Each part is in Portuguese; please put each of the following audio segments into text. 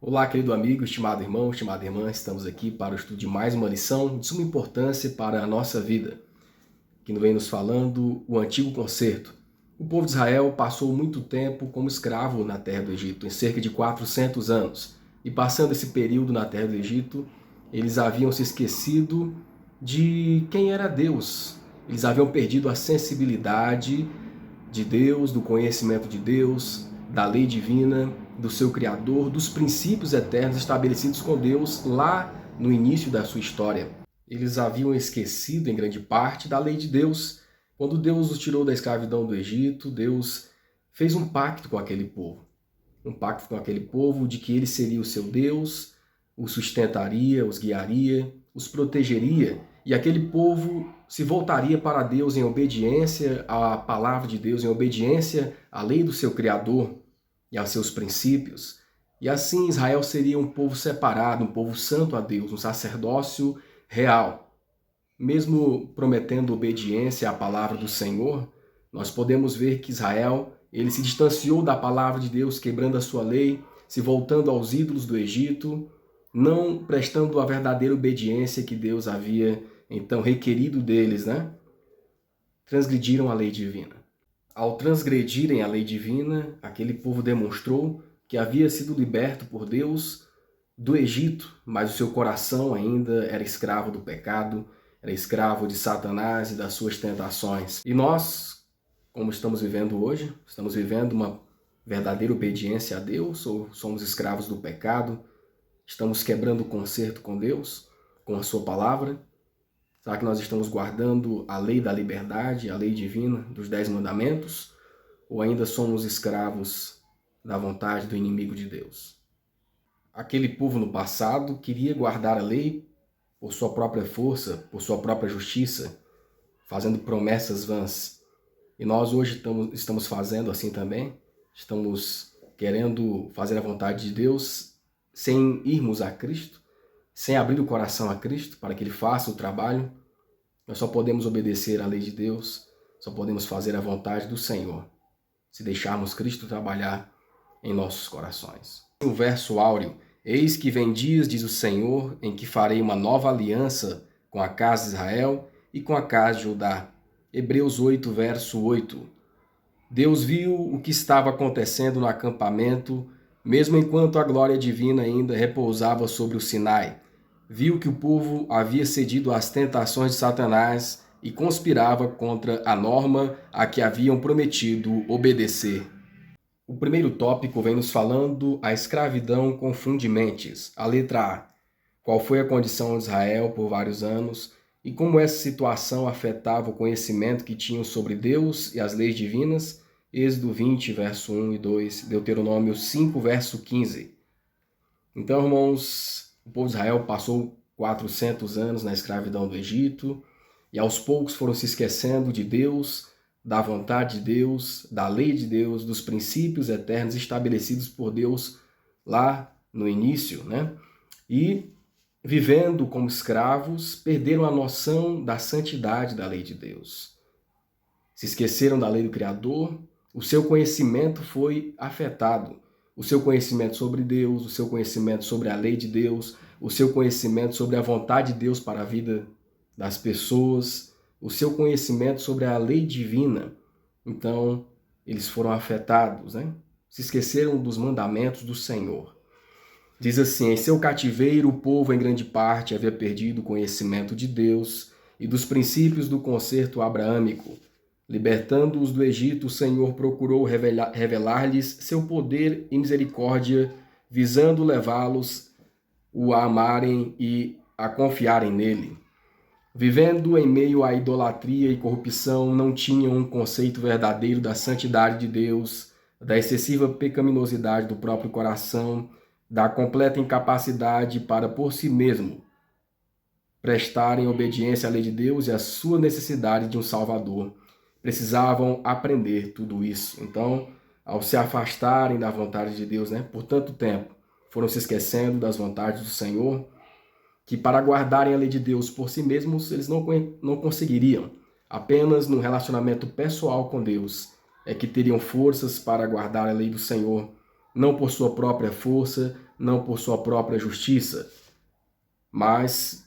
Olá, querido amigo, estimado irmão, estimada irmã, estamos aqui para o estudo de mais uma lição de suma importância para a nossa vida, que vem nos falando o Antigo Concerto. O povo de Israel passou muito tempo como escravo na terra do Egito, em cerca de 400 anos. E passando esse período na terra do Egito, eles haviam se esquecido de quem era Deus. Eles haviam perdido a sensibilidade de Deus, do conhecimento de Deus, da lei divina, do seu Criador, dos princípios eternos estabelecidos com Deus lá no início da sua história. Eles haviam esquecido, em grande parte, da lei de Deus. Quando Deus os tirou da escravidão do Egito, Deus fez um pacto com aquele povo. Um pacto com aquele povo de que ele seria o seu Deus, os sustentaria, os guiaria, os protegeria, e aquele povo se voltaria para Deus em obediência à palavra de Deus, em obediência à lei do seu Criador e aos seus princípios. E assim Israel seria um povo separado, um povo santo a Deus, um sacerdócio real. Mesmo prometendo obediência à palavra do Senhor, nós podemos ver que Israel, ele se distanciou da palavra de Deus, quebrando a sua lei, se voltando aos ídolos do Egito, não prestando a verdadeira obediência que Deus havia então requerido deles, né? Transgrediram a lei divina. Ao transgredirem a lei divina, aquele povo demonstrou que havia sido liberto por Deus do Egito, mas o seu coração ainda era escravo do pecado, era escravo de Satanás e das suas tentações. E nós, como estamos vivendo hoje, estamos vivendo uma verdadeira obediência a Deus ou somos escravos do pecado? Estamos quebrando o concerto com Deus, com a sua palavra? Será que nós estamos guardando a lei da liberdade, a lei divina dos 10 mandamentos? Ou ainda somos escravos da vontade do inimigo de Deus? Aquele povo no passado queria guardar a lei por sua própria força, por sua própria justiça, fazendo promessas vãs. E nós hoje estamos fazendo assim também. Estamos querendo fazer a vontade de Deus sem irmos a Cristo, sem abrir o coração a Cristo para que Ele faça o trabalho. Nós só podemos obedecer à lei de Deus, só podemos fazer a vontade do Senhor, se deixarmos Cristo trabalhar em nossos corações. O verso áureo: eis que vem dias, diz o Senhor, em que farei uma nova aliança com a casa de Israel e com a casa de Judá. Hebreus 8, verso 8. Deus viu o que estava acontecendo no acampamento, mesmo enquanto a glória divina ainda repousava sobre o Sinai. Viu que o povo havia cedido às tentações de Satanás e conspirava contra a norma a que haviam prometido obedecer. O primeiro tópico vem nos falando a escravidão confunde mentes. A letra A. Qual foi a condição de Israel por vários anos e como essa situação afetava o conhecimento que tinham sobre Deus e as leis divinas? Êxodo 20, verso 1 e 2, Deuteronômio 5, verso 15. Então, irmãos, o povo de Israel passou 400 anos na escravidão do Egito e aos poucos foram se esquecendo de Deus, da vontade de Deus, da lei de Deus, dos princípios eternos estabelecidos por Deus lá no início, né? E vivendo como escravos, perderam a noção da santidade da lei de Deus. Se esqueceram da lei do Criador, o seu conhecimento foi afetado. O seu conhecimento sobre Deus, o seu conhecimento sobre a lei de Deus, o seu conhecimento sobre a vontade de Deus para a vida das pessoas, o seu conhecimento sobre a lei divina. Então, eles foram afetados, né? Se esqueceram dos mandamentos do Senhor. Diz assim: em seu cativeiro, o povo em grande parte havia perdido o conhecimento de Deus e dos princípios do concerto abraâmico. Libertando-os do Egito, o Senhor procurou revelar-lhes seu poder e misericórdia, visando levá-los a amarem e a confiarem nele. Vivendo em meio à idolatria e corrupção, não tinham um conceito verdadeiro da santidade de Deus, da excessiva pecaminosidade do próprio coração, da completa incapacidade para por si mesmo prestarem obediência à lei de Deus e à sua necessidade de um Salvador. Precisavam aprender tudo isso. Então, ao se afastarem da vontade de Deus, né, por tanto tempo, foram se esquecendo das vontades do Senhor, que para guardarem a lei de Deus por si mesmos, eles não conseguiriam. Apenas no relacionamento pessoal com Deus é que teriam forças para guardar a lei do Senhor, não por sua própria força, não por sua própria justiça, mas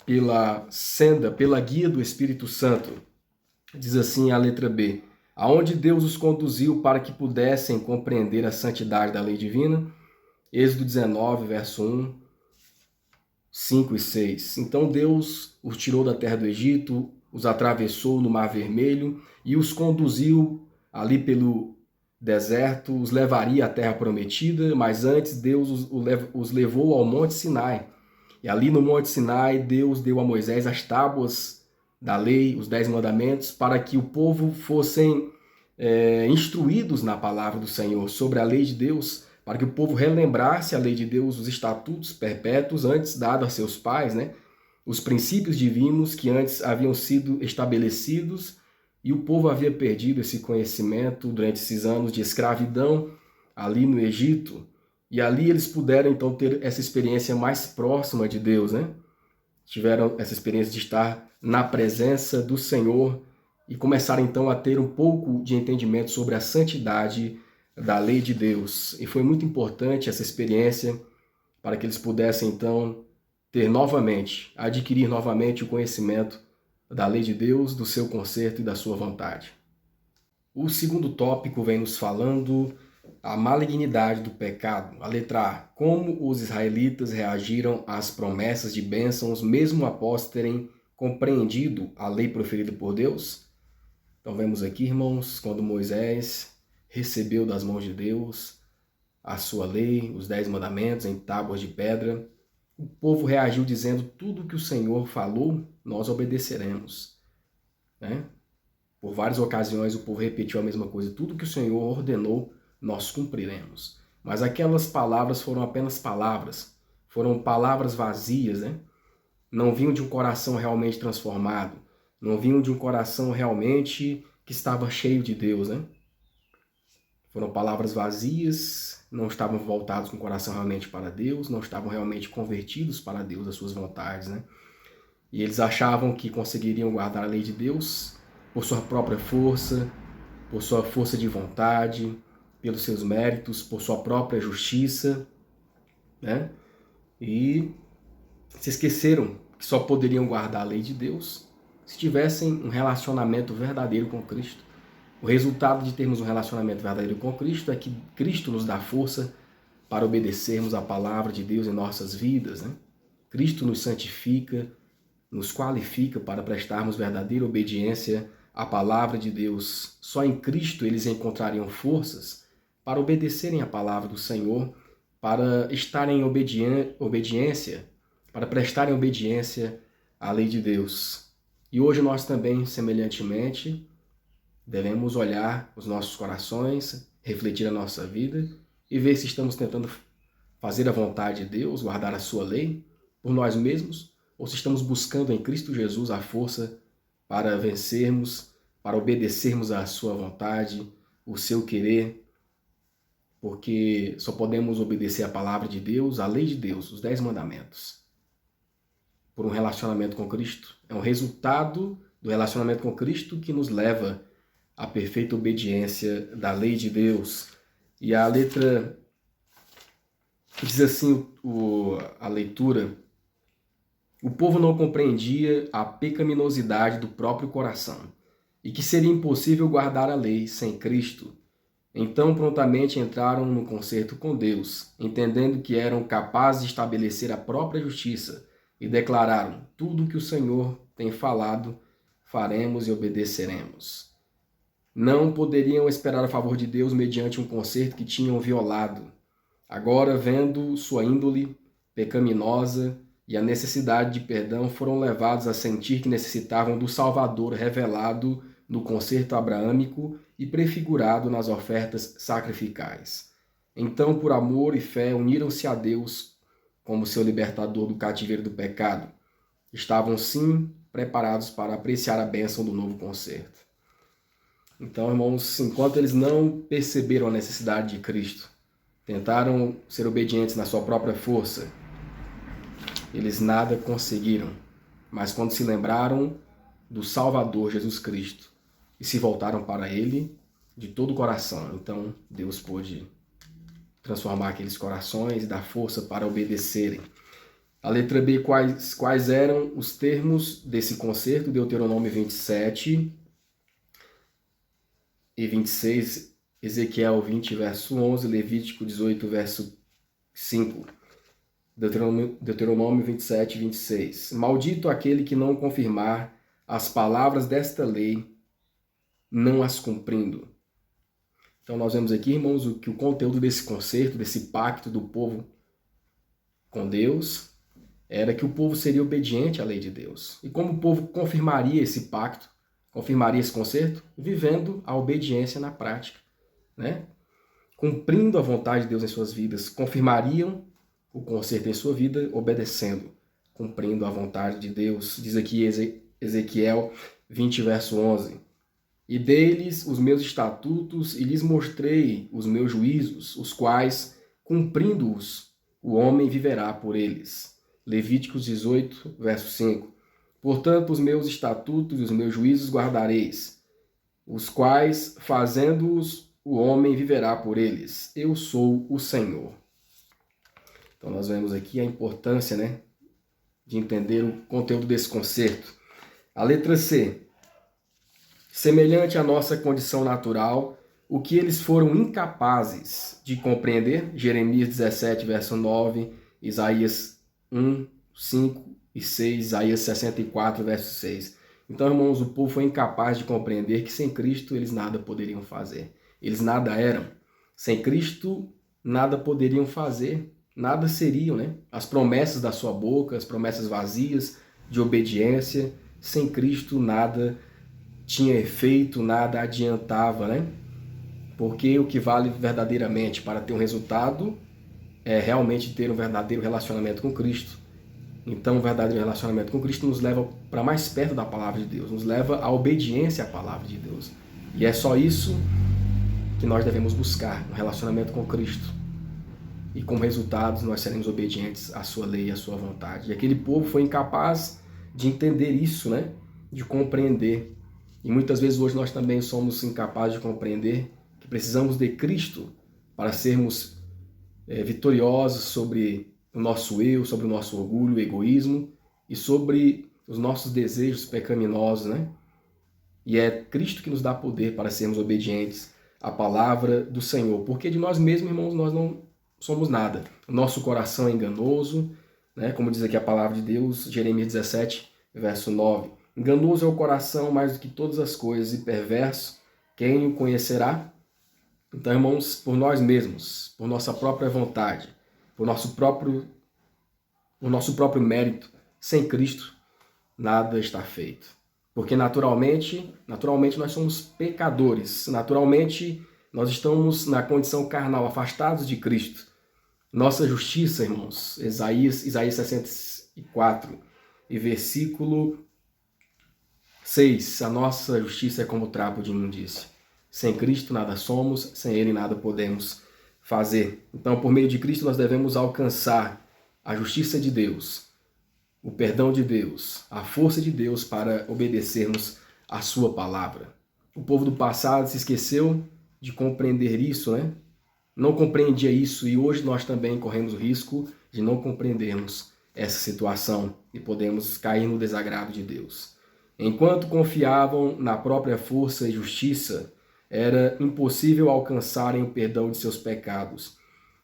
pela guia do Espírito Santo. Diz assim a letra B: aonde Deus os conduziu para que pudessem compreender a santidade da lei divina. Êxodo 19, verso 1, 5 e 6. Então Deus os tirou da terra do Egito, os atravessou no Mar Vermelho e os conduziu ali pelo deserto, os levaria à terra prometida, mas antes Deus os levou ao Monte Sinai. E ali no Monte Sinai, Deus deu a Moisés as tábuas da lei, os 10 mandamentos, para que o povo fossem instruídos na palavra do Senhor, sobre a lei de Deus, para que o povo relembrasse a lei de Deus, os estatutos perpétuos antes dados a seus pais, né? Os princípios divinos que antes haviam sido estabelecidos, e o povo havia perdido esse conhecimento durante esses anos de escravidão ali no Egito. E ali eles puderam então ter essa experiência mais próxima de Deus, né? Tiveram essa experiência de estar na presença do Senhor e começaram então a ter um pouco de entendimento sobre a santidade da lei de Deus. E foi muito importante essa experiência para que eles pudessem então ter novamente, adquirir novamente o conhecimento da lei de Deus, do seu conserto e da sua vontade. O segundo tópico vem nos falando a malignidade do pecado. A letra A: como os israelitas reagiram às promessas de bênçãos mesmo após terem compreendido a lei proferida por Deus. Então vemos aqui, irmãos, quando Moisés recebeu das mãos de Deus a sua lei, os 10 mandamentos em tábuas de pedra, o povo reagiu dizendo: tudo que o Senhor falou, nós obedeceremos. Né? Por várias ocasiões o povo repetiu a mesma coisa: tudo que o Senhor ordenou, nós cumpriremos. Mas aquelas palavras foram apenas palavras, foram palavras vazias, né? Não vinham de um coração realmente transformado, não vinham de um coração realmente que estava cheio de Deus, né? Foram palavras vazias, não estavam voltados com o coração realmente para Deus, não estavam realmente convertidos para Deus, as suas vontades, né? E eles achavam que conseguiriam guardar a lei de Deus por sua própria força, por sua força de vontade, pelos seus méritos, por sua própria justiça, né? E se esqueceram que só poderiam guardar a lei de Deus se tivessem um relacionamento verdadeiro com Cristo. O resultado de termos um relacionamento verdadeiro com Cristo é que Cristo nos dá força para obedecermos a palavra de Deus em nossas vidas, né? Cristo nos santifica, nos qualifica para prestarmos verdadeira obediência à palavra de Deus. Só em Cristo eles encontrariam forças para obedecerem a palavra do Senhor, para estarem em obediência, para prestarem obediência à lei de Deus. E hoje nós também, semelhantemente, devemos olhar os nossos corações, refletir a nossa vida e ver se estamos tentando fazer a vontade de Deus, guardar a sua lei por nós mesmos, ou se estamos buscando em Cristo Jesus a força para vencermos, para obedecermos à sua vontade, o seu querer, porque só podemos obedecer a palavra de Deus, a lei de Deus, os 10 mandamentos, por um relacionamento com Cristo. É um resultado do relacionamento com Cristo que nos leva à perfeita obediência da lei de Deus. E a letra diz assim, a leitura: o povo não compreendia a pecaminosidade do próprio coração e que seria impossível guardar a lei sem Cristo. Então prontamente entraram no concerto com Deus, entendendo que eram capazes de estabelecer a própria justiça, e declararam: tudo o que o Senhor tem falado, faremos e obedeceremos. Não poderiam esperar a favor de Deus mediante um concerto que tinham violado. Agora, vendo sua índole pecaminosa e a necessidade de perdão, foram levados a sentir que necessitavam do Salvador revelado no concerto abraâmico e prefigurado nas ofertas sacrificais. Então, por amor e fé, uniram-se a Deus como seu libertador do cativeiro do pecado. Estavam, sim, preparados para apreciar a bênção do novo concerto. Então, irmãos, enquanto eles não perceberam a necessidade de Cristo, tentaram ser obedientes na sua própria força, eles nada conseguiram. Mas quando se lembraram do Salvador Jesus Cristo e se voltaram para Ele de todo o coração, então Deus pôde transformar aqueles corações e dar força para obedecerem. A letra B, quais eram os termos desse concerto? Deuteronômio 27 e 26, Ezequiel 20, verso 11, Levítico 18, verso 5. Deuteronômio 27 e 26. Maldito aquele que não confirmar as palavras desta lei, não as cumprindo. Então nós vemos aqui, irmãos, que o conteúdo desse concerto, desse pacto do povo com Deus, era que o povo seria obediente à lei de Deus. E como o povo confirmaria esse pacto, confirmaria esse concerto? Vivendo a obediência na prática, né? Cumprindo a vontade de Deus em suas vidas, confirmariam o concerto em sua vida, obedecendo, cumprindo a vontade de Deus. Diz aqui Ezequiel 20, verso 11. E dei-lhes os meus estatutos e lhes mostrei os meus juízos, os quais, cumprindo-os, o homem viverá por eles. Levíticos 18, verso 5. Portanto, os meus estatutos e os meus juízos guardareis, os quais, fazendo-os, o homem viverá por eles. Eu sou o Senhor. Então nós vemos aqui a importância, né, de entender o conteúdo desse concerto. A letra C. Semelhante à nossa condição natural, o que eles foram incapazes de compreender, Jeremias 17, verso 9, Isaías 1, 5 e 6, Isaías 64, verso 6. Então, irmãos, o povo foi incapaz de compreender que sem Cristo eles nada poderiam fazer. Eles nada eram. Sem Cristo, nada poderiam fazer. Nada seriam, né? As promessas da sua boca, as promessas vazias de obediência. Sem Cristo, nada tinha efeito, nada adiantava, né? Porque o que vale verdadeiramente para ter um resultado é realmente ter um verdadeiro relacionamento com Cristo. Então, o verdadeiro relacionamento com Cristo nos leva para mais perto da palavra de Deus, nos leva à obediência à palavra de Deus. E é só isso que nós devemos buscar, um relacionamento com Cristo. E como resultados, nós seremos obedientes à sua lei e à sua vontade. E aquele povo foi incapaz de entender isso, né? De compreender. E muitas vezes hoje nós também somos incapazes de compreender que precisamos de Cristo para sermos vitoriosos sobre o nosso eu, sobre o nosso orgulho, o egoísmo e sobre os nossos desejos pecaminosos, né? E é Cristo que nos dá poder para sermos obedientes à palavra do Senhor. Porque de nós mesmos, irmãos, nós não somos nada. O nosso coração é enganoso, né? Como diz aqui a palavra de Deus, Jeremias 17, verso 9. Enganoso é o coração mais do que todas as coisas e perverso, quem o conhecerá? Então, irmãos, por nós mesmos, por nossa própria vontade, por nosso próprio mérito, sem Cristo, nada está feito. Porque naturalmente nós somos pecadores, naturalmente nós estamos na condição carnal, afastados de Cristo. Nossa justiça, irmãos, Isaías 64 e versículo 6, a nossa justiça é como trapo de imundícia. Sem Cristo nada somos, sem Ele nada podemos fazer. Então, por meio de Cristo, nós devemos alcançar a justiça de Deus, o perdão de Deus, a força de Deus para obedecermos a sua palavra. O povo do passado se esqueceu de compreender isso, né? Não compreendia isso e hoje nós também corremos o risco de não compreendermos essa situação e podemos cair no desagrado de Deus. Enquanto confiavam na própria força e justiça, era impossível alcançarem o perdão de seus pecados.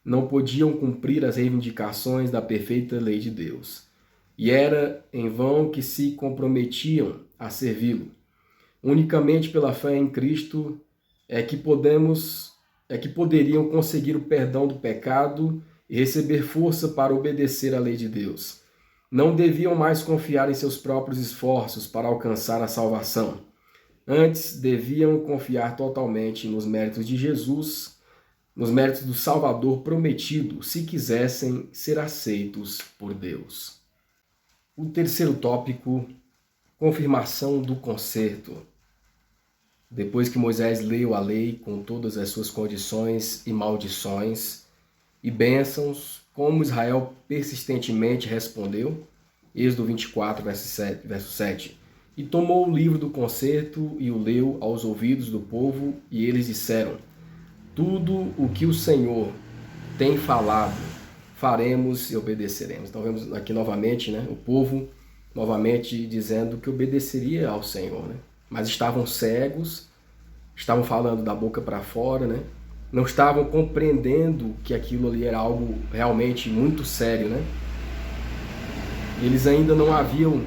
Não podiam cumprir as reivindicações da perfeita lei de Deus. E era em vão que se comprometiam a servi-lo. Unicamente pela fé em Cristo é que poderiam conseguir o perdão do pecado e receber força para obedecer à lei de Deus. Não deviam mais confiar em seus próprios esforços para alcançar a salvação. Antes, deviam confiar totalmente nos méritos de Jesus, nos méritos do Salvador prometido, se quisessem ser aceitos por Deus. O terceiro tópico, confirmação do concerto. Depois que Moisés leu a lei com todas as suas condições e maldições e bênçãos, como Israel persistentemente respondeu, Êxodo 24, verso 7, e tomou o livro do concerto e o leu aos ouvidos do povo, e eles disseram: tudo o que o Senhor tem falado, faremos e obedeceremos. Então vemos aqui novamente, né, o povo novamente dizendo que obedeceria ao Senhor, né? Mas estavam cegos, estavam falando da boca para fora, né? Não estavam compreendendo que aquilo ali era algo realmente muito sério, né? Eles ainda não haviam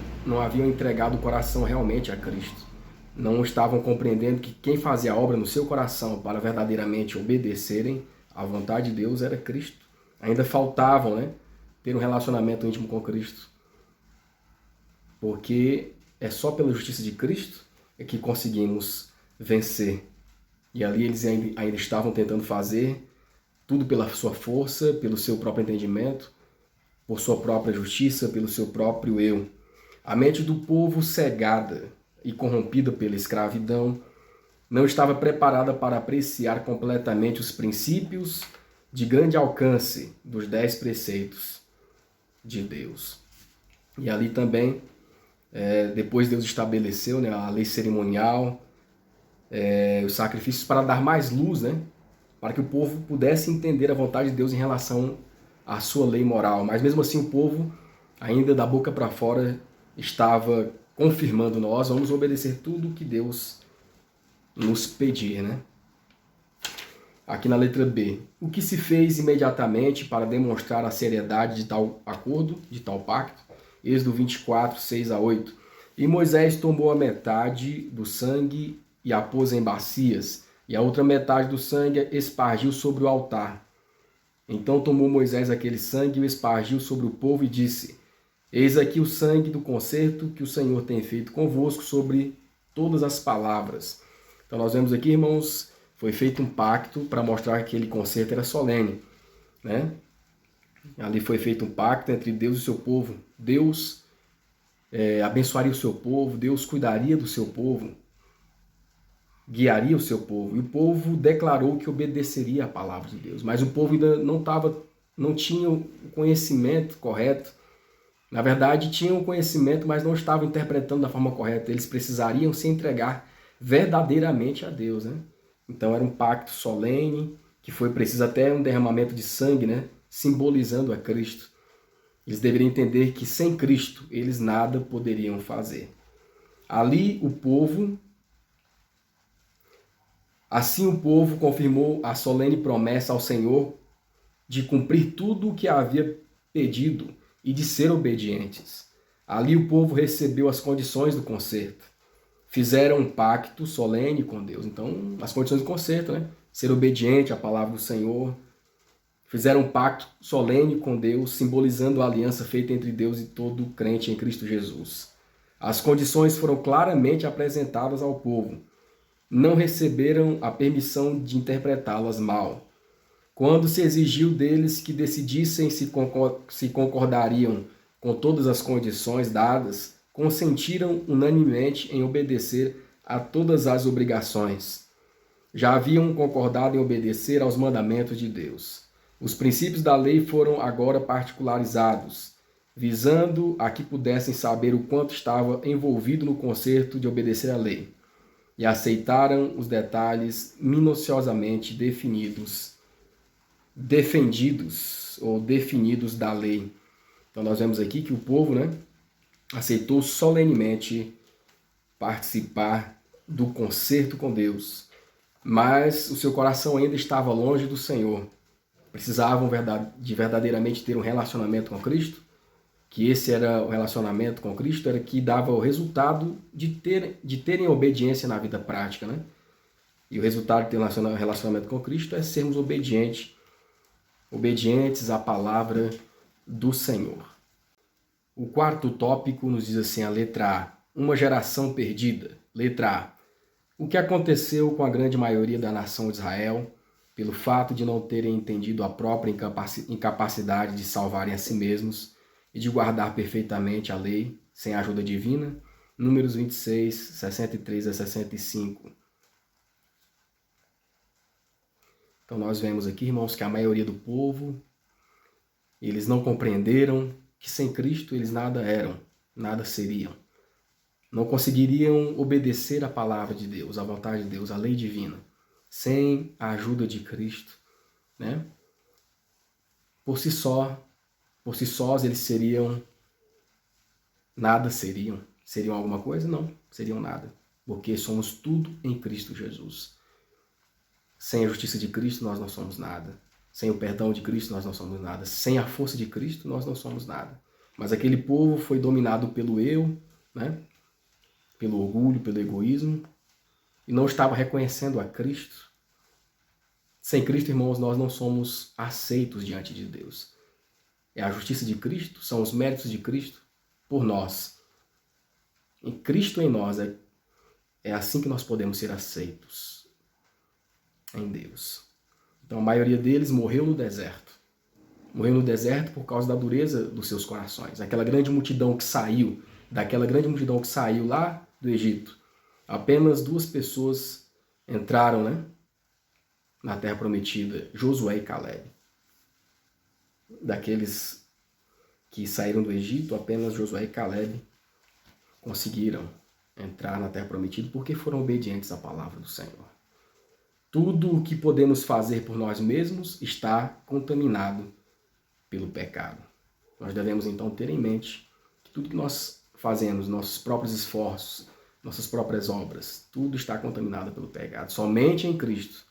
entregado o coração realmente a Cristo. Não estavam compreendendo que quem fazia a obra no seu coração para verdadeiramente obedecerem à vontade de Deus era Cristo. Ainda faltavam, né, ter um relacionamento íntimo com Cristo. Porque é só pela justiça de Cristo é que conseguimos vencer. E ali eles ainda estavam tentando fazer tudo pela sua força, pelo seu próprio entendimento, por sua própria justiça, pelo seu próprio eu. A mente do povo cegada e corrompida pela escravidão não estava preparada para apreciar completamente os princípios de grande alcance dos 10 preceitos de Deus. E ali também, depois Deus estabeleceu, né, a lei cerimonial, os sacrifícios para dar mais luz, né, para que o povo pudesse entender a vontade de Deus em relação à sua lei moral. Mas mesmo assim o povo, ainda da boca para fora, estava confirmando: nós vamos obedecer tudo o que Deus nos pedir, né? Aqui na letra B, o que se fez imediatamente para demonstrar a seriedade de tal acordo, de tal pacto? Êxodo 24, 6 a 8. E Moisés tomou a metade do sangue e a pôs em bacias, e a outra metade do sangue espargiu sobre o altar. Então tomou Moisés aquele sangue e o espargiu sobre o povo e disse: eis aqui o sangue do concerto que o Senhor tem feito convosco sobre todas as palavras. Então nós vemos aqui, irmãos, foi feito um pacto para mostrar que aquele concerto era solene, né? Ali foi feito um pacto entre Deus e o seu povo. Deus abençoaria o seu povo, Deus cuidaria do seu povo, guiaria o seu povo. E o povo declarou que obedeceria à palavra de Deus. Mas o povo ainda não tinha o conhecimento correto. Na verdade, tinham o conhecimento, mas não estavam interpretando da forma correta. Eles precisariam se entregar verdadeiramente a Deus, né? Então era um pacto solene, que foi preciso até um derramamento de sangue, né? Simbolizando a Cristo. Eles deveriam entender que sem Cristo eles nada poderiam fazer. Ali assim o povo confirmou a solene promessa ao Senhor de cumprir tudo o que havia pedido e de ser obedientes. Ali o povo recebeu as condições do concerto. Fizeram um pacto solene com Deus. Então, as condições do concerto, né? Ser obediente à palavra do Senhor. Fizeram um pacto solene com Deus, simbolizando a aliança feita entre Deus e todo crente em Cristo Jesus. As condições foram claramente apresentadas ao povo. Não receberam a permissão de interpretá-las mal. Quando se exigiu deles que decidissem se concordariam com todas as condições dadas, consentiram unanimemente em obedecer a todas as obrigações. Já haviam concordado em obedecer aos mandamentos de Deus. Os princípios da lei foram agora particularizados, visando a que pudessem saber o quanto estava envolvido no concerto de obedecer à lei, e aceitaram os detalhes minuciosamente definidos da lei. Então nós vemos aqui que o povo, né, aceitou solenemente participar do concerto com Deus, mas o seu coração ainda estava longe do Senhor. Precisavam de verdadeiramente ter um relacionamento com Cristo, que esse era o relacionamento com Cristo, era que dava o resultado de terem obediência na vida prática, né? E o resultado de ter um relacionamento com Cristo é sermos obedientes à palavra do Senhor. O quarto tópico nos diz assim, a letra A, uma geração perdida. Letra A, o que aconteceu com a grande maioria da nação de Israel, pelo fato de não terem entendido a própria incapacidade de salvarem a si mesmos e de guardar perfeitamente a lei, sem a ajuda divina? Números 26, 63 a 65. Então nós vemos aqui, irmãos, que a maioria do povo, eles não compreenderam que sem Cristo eles nada eram, nada seriam. Não conseguiriam obedecer a palavra de Deus, a vontade de Deus, a lei divina, sem a ajuda de Cristo, né? por si sós eles seriam nada, seriam alguma coisa? Não, seriam nada, porque somos tudo em Cristo Jesus. Sem a justiça de Cristo nós não somos nada. Sem o perdão de Cristo nós não somos nada. Sem a força de Cristo nós não somos nada. Mas aquele povo foi dominado pelo eu, né? Pelo orgulho, pelo egoísmo, e não estava reconhecendo a Cristo. Sem Cristo, irmãos, nós não somos aceitos diante de Deus. É a justiça de Cristo, são os méritos de Cristo por nós. Em Cristo em nós, é assim que nós podemos ser aceitos em Deus. Então a maioria deles morreu no deserto. Morreu no deserto por causa da dureza dos seus corações. Daquela grande multidão que saiu lá do Egito, apenas 2 pessoas entraram, né, na terra prometida, Josué e Caleb. Daqueles que saíram do Egito, apenas Josué e Caleb conseguiram entrar na terra prometida porque foram obedientes à palavra do Senhor. Tudo o que podemos fazer por nós mesmos está contaminado pelo pecado. Nós devemos então ter em mente que tudo que nós fazemos, nossos próprios esforços, nossas próprias obras, tudo está contaminado pelo pecado. Somente em Cristo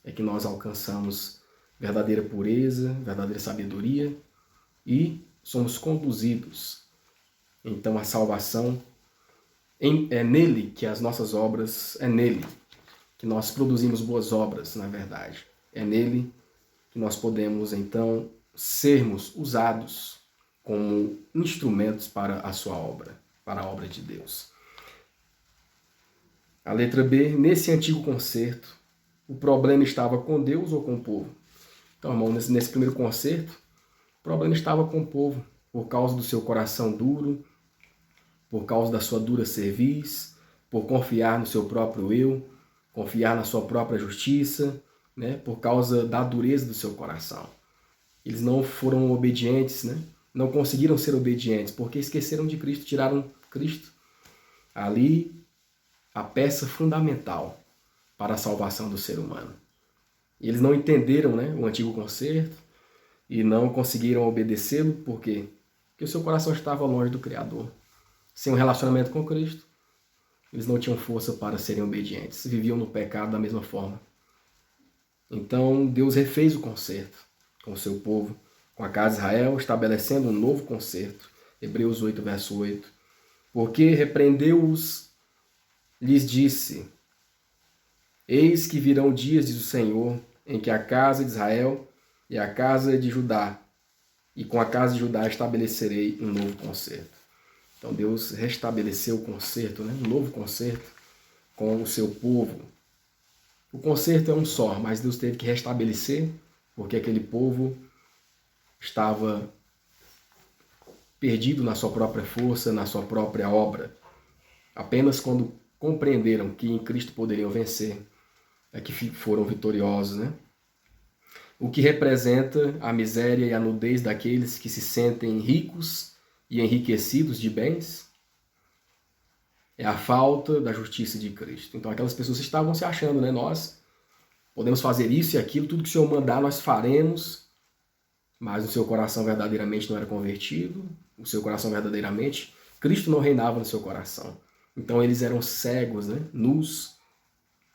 é que nós alcançamos verdadeira pureza, verdadeira sabedoria e somos conduzidos. Então a salvação é nele que as nossas obras, é nele que nós produzimos boas obras, na verdade. É nele que nós podemos então sermos usados como instrumentos para a sua obra, para a obra de Deus. A letra B, nesse antigo concerto, o problema estava com Deus ou com o povo? Então, irmão, nesse primeiro concerto, o problema estava com o povo, por causa do seu coração duro, por causa da sua dura cerviz, por confiar no seu próprio eu, confiar na sua própria justiça, né? Por causa da dureza do seu coração. Eles não foram obedientes, né? Não conseguiram ser obedientes, porque esqueceram de Cristo, tiraram Cristo. Ali, a peça fundamental para a salvação do ser humano. E eles não entenderam, né, o antigo concerto e não conseguiram obedecê-lo, por quê? Porque o seu coração estava longe do Criador. Sem um relacionamento com Cristo, eles não tinham força para serem obedientes, viviam no pecado da mesma forma. Então Deus refez o concerto com o seu povo, com a casa de Israel, estabelecendo um novo concerto. Hebreus 8, verso 8. Porque repreendeu-os, lhes disse: Eis que virão dias, diz o Senhor, em que a casa de Israel e a casa de Judá, e com a casa de Judá estabelecerei um novo concerto. Então Deus restabeleceu o concerto, né? Um novo concerto com o seu povo. O concerto é um só, mas Deus teve que restabelecer, porque aquele povo estava perdido na sua própria força, na sua própria obra. Apenas quando compreenderam que em Cristo poderiam vencer, é que foram vitoriosos, né? O que representa a miséria e a nudez daqueles que se sentem ricos e enriquecidos de bens, é a falta da justiça de Cristo. Então aquelas pessoas estavam se achando, né? Nós podemos fazer isso e aquilo, tudo que o Senhor mandar nós faremos, mas o seu coração verdadeiramente não era convertido, o seu coração verdadeiramente, Cristo não reinava no seu coração. Então eles eram cegos, né? Nus,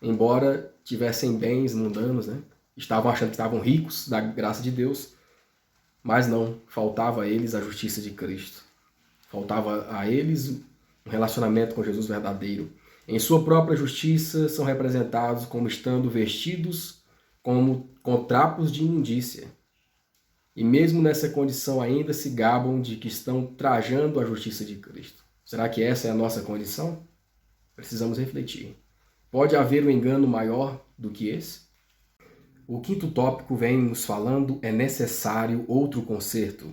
embora tivessem bens mundanos, né? Estavam achando que estavam ricos da graça de Deus, mas não, faltava a eles a justiça de Cristo. Faltava a eles um relacionamento com Jesus verdadeiro. Em sua própria justiça são representados como estando vestidos com trapos de imundícia. E mesmo nessa condição ainda se gabam de que estão trajando a justiça de Cristo. Será que essa é a nossa condição? Precisamos refletir. Pode haver um engano maior do que esse? O quinto tópico vem nos falando: é necessário outro concerto.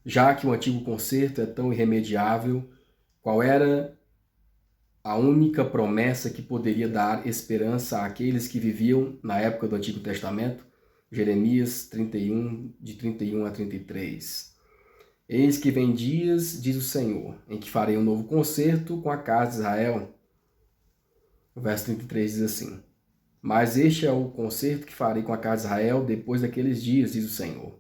Já que o antigo concerto é tão irremediável, qual era a única promessa que poderia dar esperança àqueles que viviam na época do Antigo Testamento? Jeremias 31, de 31 a 33. Eis que vem dias, diz o Senhor, em que farei um novo concerto com a casa de Israel. O verso 33 diz assim: Mas este é o concerto que farei com a casa de Israel depois daqueles dias, diz o Senhor.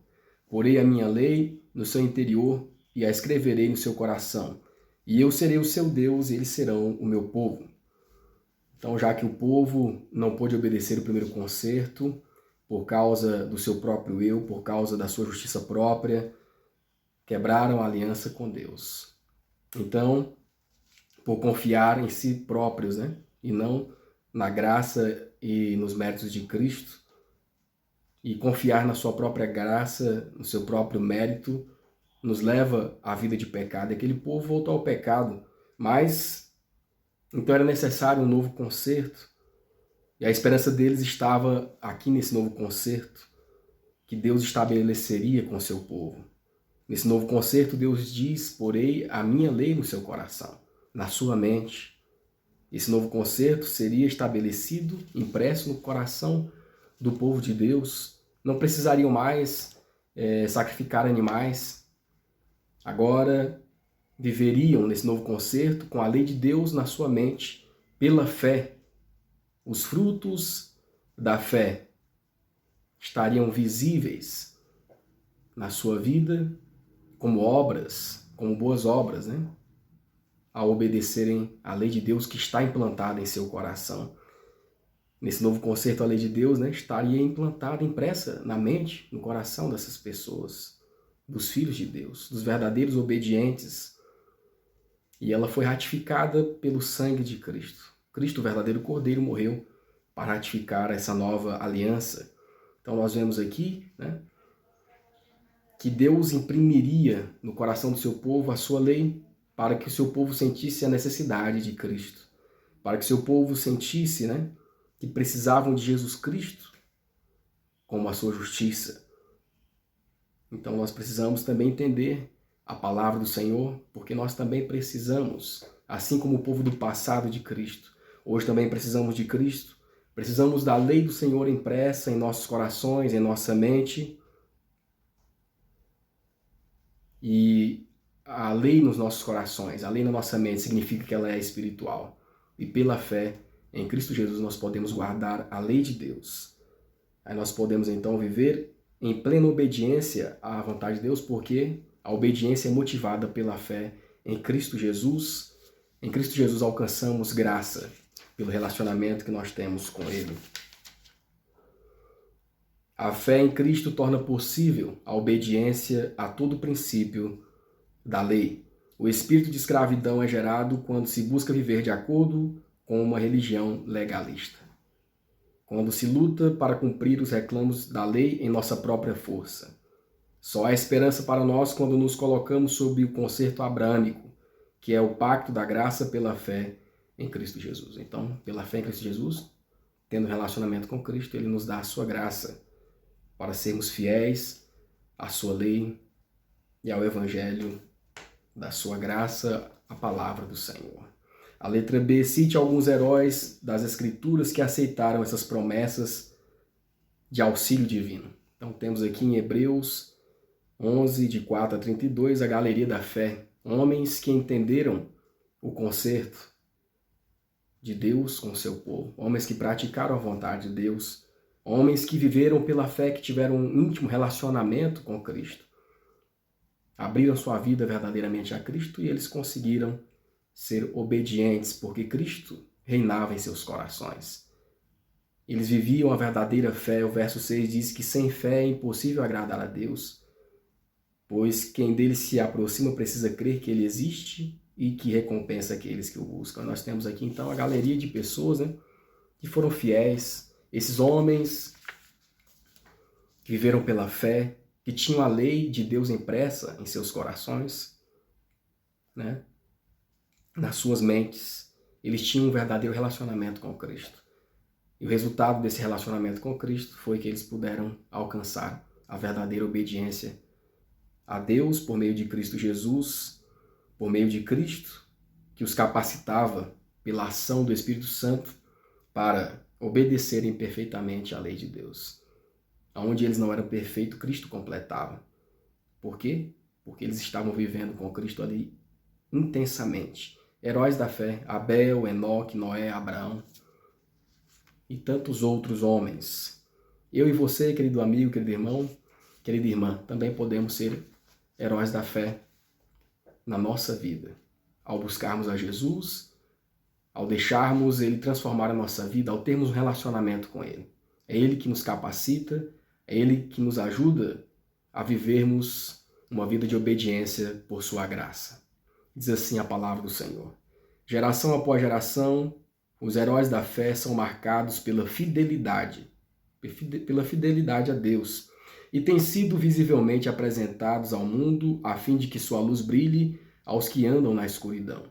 Porei a minha lei no seu interior e a escreverei no seu coração. E eu serei o seu Deus e eles serão o meu povo. Então, já que o povo não pôde obedecer o primeiro concerto, por causa do seu próprio eu, por causa da sua justiça própria, quebraram a aliança com Deus. Então, por confiar em si próprios, né? E não na graça e nos méritos de Cristo, e confiar na sua própria graça, no seu próprio mérito, nos leva à vida de pecado. Aquele povo voltou ao pecado, mas então era necessário um novo concerto, e a esperança deles estava aqui nesse novo concerto, que Deus estabeleceria com o seu povo. Nesse novo concerto, Deus diz: porei a minha lei no seu coração, na sua mente. Esse novo concerto seria estabelecido, impresso no coração do povo de Deus. Não precisariam mais sacrificar animais. Agora viveriam nesse novo concerto com a lei de Deus na sua mente, pela fé. Os frutos da fé estariam visíveis na sua vida como obras, como boas obras, né? Ao obedecerem à lei de Deus que está implantada em seu coração. Nesse novo concerto, a lei de Deus, né, estaria implantada, impressa na mente, no coração dessas pessoas, dos filhos de Deus, dos verdadeiros obedientes. E ela foi ratificada pelo sangue de Cristo. Cristo, o verdadeiro Cordeiro, morreu para ratificar essa nova aliança. Então nós vemos aqui, né, que Deus imprimiria no coração do seu povo a sua lei, para que o seu povo sentisse a necessidade de Cristo, para que o seu povo sentisse, né, que precisavam de Jesus Cristo como a sua justiça. Então nós precisamos também entender a palavra do Senhor, porque nós também precisamos, assim como o povo do passado, de Cristo. Hoje também precisamos de Cristo, precisamos da lei do Senhor impressa em nossos corações, em nossa mente. E a lei nos nossos corações, a lei na nossa mente, significa que ela é espiritual. E pela fé em Cristo Jesus nós podemos guardar a lei de Deus. Aí nós podemos então viver em plena obediência à vontade de Deus, porque a obediência é motivada pela fé em Cristo Jesus. Em Cristo Jesus alcançamos graça pelo relacionamento que nós temos com Ele. A fé em Cristo torna possível a obediência a todo princípio da lei. O espírito de escravidão é gerado quando se busca viver de acordo com uma religião legalista. Quando se luta para cumprir os reclamos da lei em nossa própria força. Só há esperança para nós quando nos colocamos sob o concerto abrâmico, que é o pacto da graça pela fé em Cristo Jesus. Então, pela fé em Cristo Jesus, tendo relacionamento com Cristo, Ele nos dá a sua graça para sermos fiéis à sua lei e ao evangelho da sua graça, a palavra do Senhor. A letra B, cite alguns heróis das Escrituras que aceitaram essas promessas de auxílio divino. Então temos aqui em Hebreus 11, de 4 a 32, a galeria da fé. Homens que entenderam o concerto de Deus com o seu povo. Homens que praticaram a vontade de Deus. Homens que viveram pela fé, que tiveram um íntimo relacionamento com Cristo. Abriram sua vida verdadeiramente a Cristo e eles conseguiram ser obedientes, porque Cristo reinava em seus corações. Eles viviam a verdadeira fé. O verso 6 diz que sem fé é impossível agradar a Deus, pois quem dele se aproxima precisa crer que ele existe e que recompensa aqueles que o buscam. Nós temos aqui então a galeria de pessoas, né, que foram fiéis, esses homens que viveram pela fé, que tinham a lei de Deus impressa em seus corações, né, nas suas mentes. Eles tinham um verdadeiro relacionamento com Cristo. E o resultado desse relacionamento com Cristo foi que eles puderam alcançar a verdadeira obediência a Deus por meio de Cristo Jesus, por meio de Cristo, que os capacitava pela ação do Espírito Santo para obedecerem perfeitamente à lei de Deus. Onde eles não eram perfeitos, Cristo completava. Por quê? Porque eles estavam vivendo com Cristo ali intensamente. Heróis da fé, Abel, Enoque, Noé, Abraão e tantos outros homens. Eu e você, querido amigo, querido irmão, querida irmã, também podemos ser heróis da fé na nossa vida. Ao buscarmos a Jesus, ao deixarmos Ele transformar a nossa vida, ao termos um relacionamento com Ele. É Ele que nos capacita, é Ele que nos ajuda a vivermos uma vida de obediência por sua graça. Diz assim a palavra do Senhor. Geração após geração, os heróis da fé são marcados pela fidelidade a Deus e têm sido visivelmente apresentados ao mundo a fim de que sua luz brilhe aos que andam na escuridão.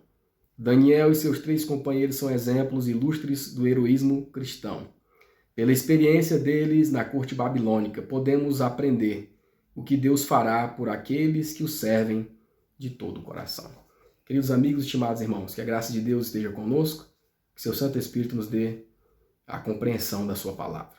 Daniel e seus 3 companheiros são exemplos ilustres do heroísmo cristão. Pela experiência deles na corte babilônica, podemos aprender o que Deus fará por aqueles que o servem de todo o coração. Queridos amigos, estimados irmãos, que a graça de Deus esteja conosco, que seu Santo Espírito nos dê a compreensão da sua palavra.